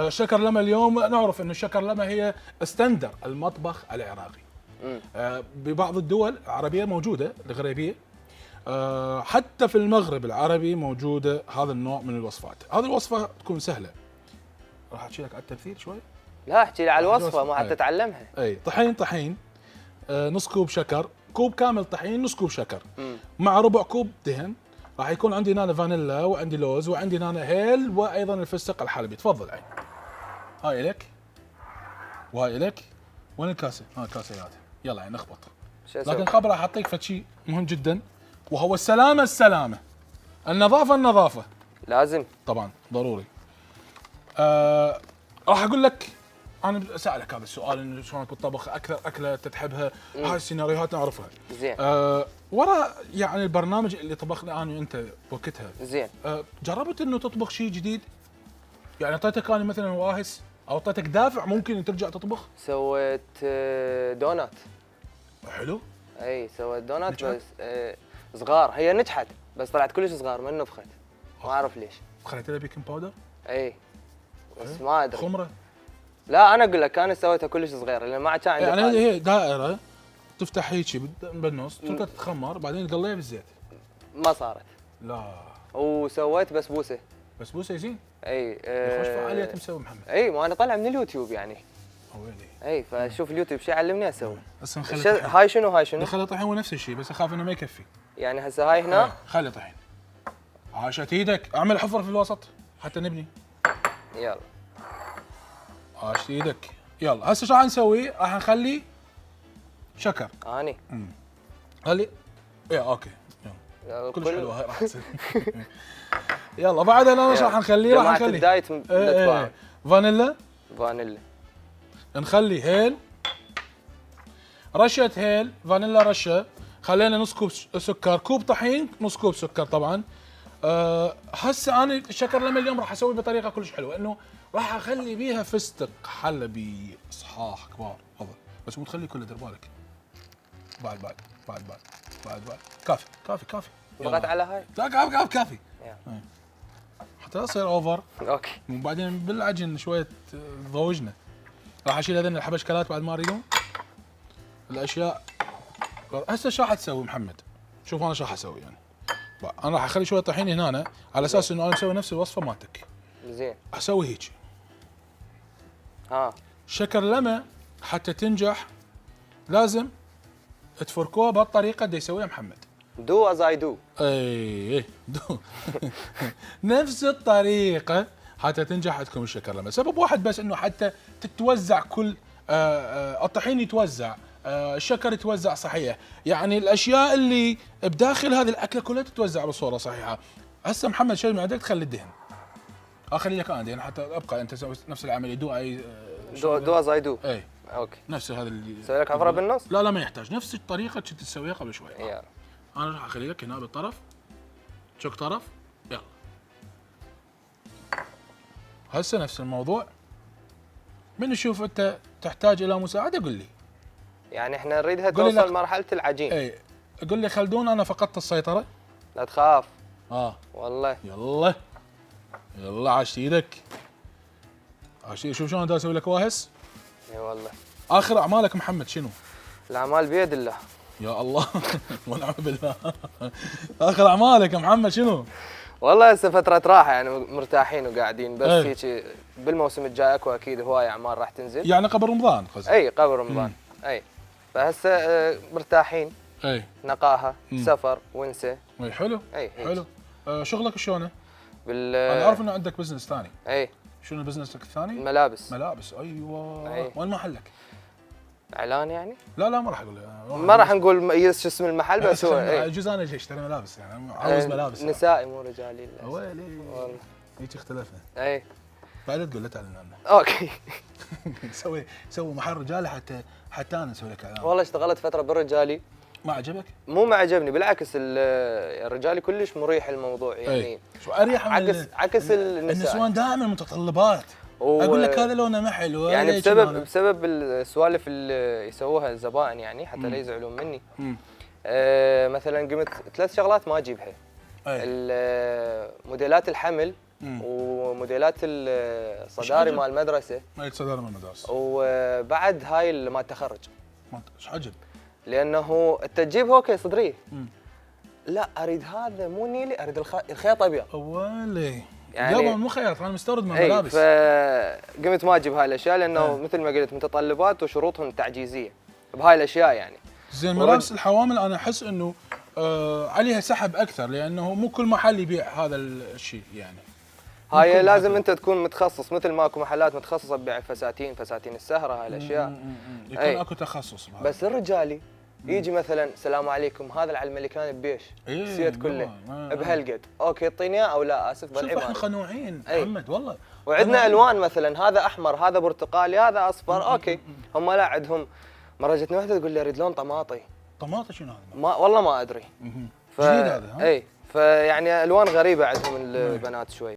شكر لما اليوم نعرف انه شكر لما هي استندر المطبخ العراقي. ببعض الدول العربيه موجوده الغربيه، حتى في المغرب العربي موجوده هذا النوع من الوصفات. هذه الوصفه تكون سهله. راح احكي لك على التمثيل شوي. لا احكي لي على الوصفه ما حتى تتعلمها. اي طحين نص كوب شكر، كوب كامل طحين، نص كوب شكر مع ربع كوب دهن. راح يكون عندي نانا فانيلا وعندي لوز وعندي نانا هيل وايضا الفستق الحلبي. تفضل عين. هاي لك وهاي لك. وين الكاسه؟ الكاسه هذه. يلا عين اخبط. لكن قبل راح اعطيك فد شيء مهم جدا وهو السلامه. النظافه لازم طبعا ضروري. راح اقول لك، انا اسالك هذا السؤال انه شلونك بالطبخ، اكثر اكله تحبها، هاي السيناريوهات نعرفها. زين. ورا يعني البرنامج اللي طبخنا انا وانت بوقتها. زين. جربت انه تطبخ شيء جديد؟ يعني اعطيتك انا مثلا واهس او اعطيتك دافع ممكن ترجع تطبخ؟ سويت دونات. حلو. اي سويت دونات بس صغار. هي نجحت بس طلعت كلش صغار ما نفخت. ما اعرف ليش. خليت لها بيكنج باودر؟ اي بس ما ادري. خمره؟ لا انا اقول لك انا سويتها كلش صغيره لان ما كان عندي. يعني هي دائره تفتح هيك بالنص تتركها تتخمر بعدين تقليها بالزيت. ما صارت. لا. وسويت بسبوسه. بسبوسه زين؟ اي خوش فعاليات مسوي محمد. اي ما انا طالع من اليوتيوب يعني. ويلي. اي فشوف اليوتيوب شي علمني اسوي. هسه نخلي هاي شنو نخلي طحين ونفس الشيء بس اخاف انه ما يكفي. يعني هسه هاي هنا خلي طحين. عاشت ايدك. اعمل حفره في الوسط حتى نبني. يلا عاشت ايدك. يلا هسه شو راح نسوي؟ راح نخلي شكر. اني خلي اوكي يلا كلش حلوه هاي راح تصير. يلا بعد انا ايش راح نخلي؟ راح نخلي بدايه فانيلا نخلي هيل، رشه هيل، فانيلا رشه، خلينا نص كوب سكر، كوب طحين، نص كوب سكر طبعا. هسه انا الشكر لما اليوم راح اسوي بطريقه كلش حلوه انه راح اخلي بيها فستق حلبي صحاح كبار. تفضل بس مو تخلي كله دير بالك. بعد كافي. ضغط على هاي. لا كافي حتى لا يصير اوفر. اوكي. وبعدين بالعجن شويه ضوجنا. راح اشيل هذين الحبشكلات بعد ما اريدهم الاشياء. هسه شو راح تسوي محمد؟ شوف انا شو راح اسوي يعني. انا راح اخلي شويه طحين هنا على اساس انه انا مسوي نفس الوصفه مالتك. زين. اسوي هيك. شكر لما حتى تنجح لازم تفركوها بهالطريقه اللي يسويها محمد. دو از اي دو. اي دو. نفس الطريقه حتى تنجح عندكم الشكر لما. سبب واحد بس انه حتى تتوزع كل الطحين يتوزع، الشكر يتوزع صحيح، يعني الاشياء اللي بداخل هذه الاكله كلها تتوزع بصوره صحيحه. هسه محمد شيل من عندك تخلي الدهن. اخلي لك انا دهن حتى ابقى انت تسوي نفس العمليه. دو از اي دو. اي اوكي. نفس هذا اللي اسوي لك حفره بالنص؟ لا ما يحتاج. نفس الطريقه كنت تسويها قبل شوي. يلا انا راح اخلي لك هنا بالطرف شوك طرف. يلا هسه نفس الموضوع. من نشوف انت تحتاج الى مساعده قل لي. يعني احنا نريدها توصل مرحله العجين. اي قل لي خلدون انا فقدت السيطره. لا تخاف. والله يلا عاش ايدك. شوف شلون دا اسوي لك واهس. اي والله. اخر اعمالك محمد شنو؟ الاعمال بيد الله. يا الله ونعم بالله. اخر اعمالك يا محمد شنو؟ والله هسه فترة راحة يعني مرتاحين وقاعدين بس هيك. بالموسم الجاي اكو اكيد هواي اعمال راح تنزل. يعني قبل رمضان قصدي. اي قبل رمضان. اي فهسه مرتاحين. نقاهة سفر ونسة. اي حلو. حلو. شغلك شلونه؟ انا اعرف انه عندك بزنس ثاني. اي. شنو بزنسك الثاني؟ ملابس. ايوه. وين محلك؟ اعلان يعني؟ لا ما راح اقول. ما راح نقول شو اسم المحل بس هو جزء انا جاي اشتري ملابس يعني عاوز ملابس. نسائي مو رجالي. ويلي والله هيك اختلفنا. اي بعد تقول لا تعلن عنه. اوكي. سوي محل رجالي حتى انا اسوي لك اعلان. والله اشتغلت فتره بالرجالي. ما عجبك؟ مو ما عجبني بالعكس الرجالي كلش مريح الموضوع يعني. شو اريح عكس النسوان دائما متطلبات. اقول لك هذا لونه ما حلو يعني بسبب السوالف اللي يسووها الزبائن يعني حتى لا يزعلون مني. مثلا قمت 3 شغلات ما اجيبها. موديلات الحمل وموديلات الصداري مال المدرسه. ما يتصدر من المدرسه. وبعد هاي مال التخرج. ايش عجب؟ لانه انت تجيب هوكي صدريه. لا اريد هذا مو نيلي، اريد الخيط ابيض. اولي يعني يابا مو خياط، انا مستورد من ملابس. فقمت ما اجيب هاي الاشياء لانه مثل ما قلت متطلبات وشروطهم تعجيزيه بهاي الاشياء يعني. زين ملابس الحوامل انا احس انه عليها سحب اكثر، لانه مو كل محل يبيع هذا الشيء يعني. هاي لازم انت تكون متخصص، مثل ماكو محلات متخصصه تبيع فساتين السهره هاي الاشياء. يكون اكو تخصص بهذا. بس الرجالي يجي مثلا السلام عليكم، هذا العلمه اللي كان ببيش السيت كله بهالقد، اوكي اعطيني اياه او لا اسف شوف احنا قنوعين محمد والله. وعندنا الوان مثلا هذا احمر هذا برتقالي هذا اصفر اوكي. هم لا عندهم. مره جتني واحده تقول لي اريد لون طماطي. طماطي شنو هذا؟ والله ما ادري. جديد هذا. اي فيعني الوان غريبه عندهم البنات شوي.